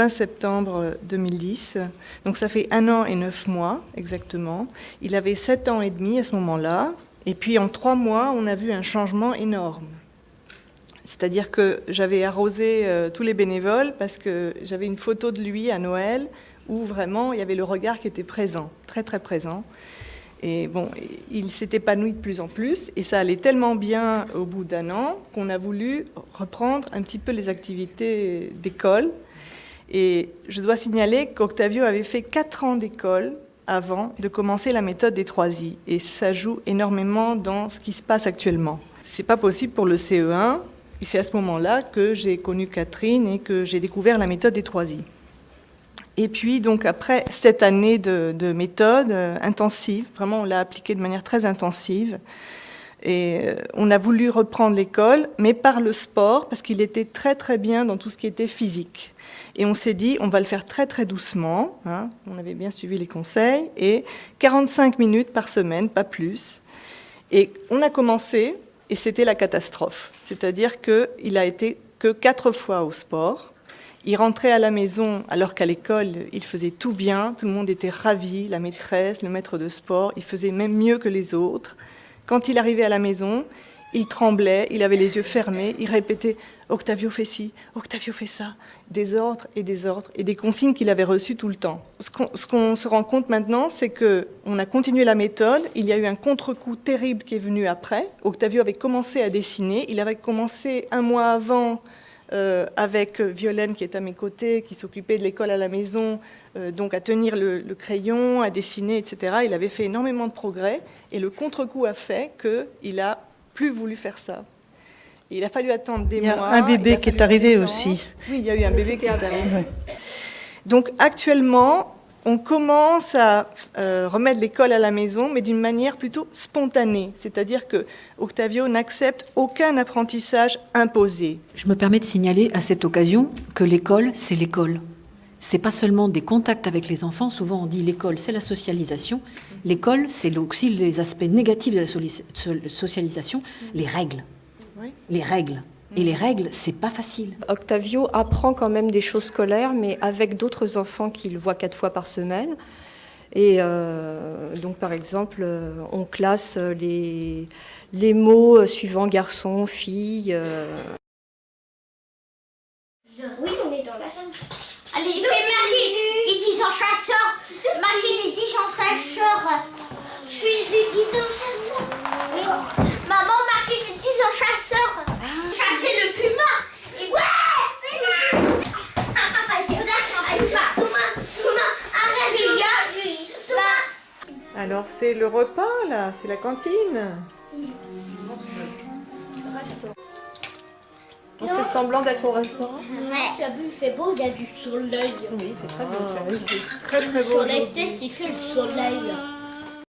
20 septembre 2010. Donc ça fait 1 an et 9 mois exactement. Il avait 7 ans et demi à ce moment-là. Et puis en 3 mois, on a vu un changement énorme. C'est-à-dire que j'avais arrosé tous les bénévoles parce que j'avais une photo de lui à Noël où vraiment il y avait le regard qui était présent, très très présent. Et bon, il s'est épanoui de plus en plus et ça allait tellement bien au bout d'1 an qu'on a voulu reprendre un petit peu les activités d'école. Et je dois signaler qu'Octavio avait fait 4 ans d'école avant de commencer la méthode des 3I. Et ça joue énormément dans ce qui se passe actuellement. C'est pas possible pour le CE1. Et c'est à ce moment-là que j'ai connu Catherine et que j'ai découvert la méthode des 3I. Et puis, donc, après cette année de méthode intensive, vraiment, on l'a appliquée de manière très intensive. Et on a voulu reprendre l'école, mais par le sport, parce qu'il était très, très bien dans tout ce qui était physique. Et on s'est dit, on va le faire très, très doucement. Hein, on avait bien suivi les conseils. Et 45 minutes par semaine, pas plus. Et on a commencé, et c'était la catastrophe. C'est-à-dire qu'il a été que 4 fois au sport. Il rentrait à la maison alors qu'à l'école, il faisait tout bien, tout le monde était ravi, la maîtresse, le maître de sport, il faisait même mieux que les autres. Quand il arrivait à la maison, il tremblait, il avait les yeux fermés, il répétait « Octavio fait ci, Octavio fait ça », des ordres et des consignes qu'il avait reçues tout le temps. Ce qu'on se rend compte maintenant, c'est qu'on a continué la méthode, il y a eu un contre-coup terrible qui est venu après. Octavio avait commencé à dessiner, il avait commencé 1 mois avant avec Violaine qui est à mes côtés, qui s'occupait de l'école à la maison, donc à tenir le crayon, à dessiner, etc. Il avait fait énormément de progrès et le contre-coup a fait qu'il n'a plus voulu faire ça. Et il a fallu attendre des mois. Il y a un bébé qui est arrivé aussi. Oui, il y a eu un bébé qui est arrivé. Ouais. Donc actuellement, on commence à remettre l'école à la maison, mais d'une manière plutôt spontanée. C'est-à-dire que Octavio n'accepte aucun apprentissage imposé. Je me permets de signaler à cette occasion que l'école, c'est l'école. C'est pas seulement des contacts avec les enfants. Souvent, on dit l'école, c'est la socialisation. L'école, c'est aussi les aspects négatifs de la socialisation, les règles. Oui. Les règles. Et les règles, c'est pas facile. Octavio apprend quand même des choses scolaires, mais avec d'autres enfants qu'il voit 4 fois par semaine. Et donc, par exemple, on classe les mots suivant garçon, fille. Oui, on est dans la chambre. Allez, il fait Martine, ils disent en chasseur. Martine, ils disent en chasseur. Je suis dit en chasseur. Oui. Maman, Martine, ils disent en chasseur. Chasser le puma. Et ouais. Alors c'est le repas là, c'est la cantine. Restaurant. On fait semblant d'être au restaurant. Ouais. T'as vu, il fait beau, il y a du soleil. Oui, c'est très beau. C'est très très beau. Le soleil, il fait le soleil.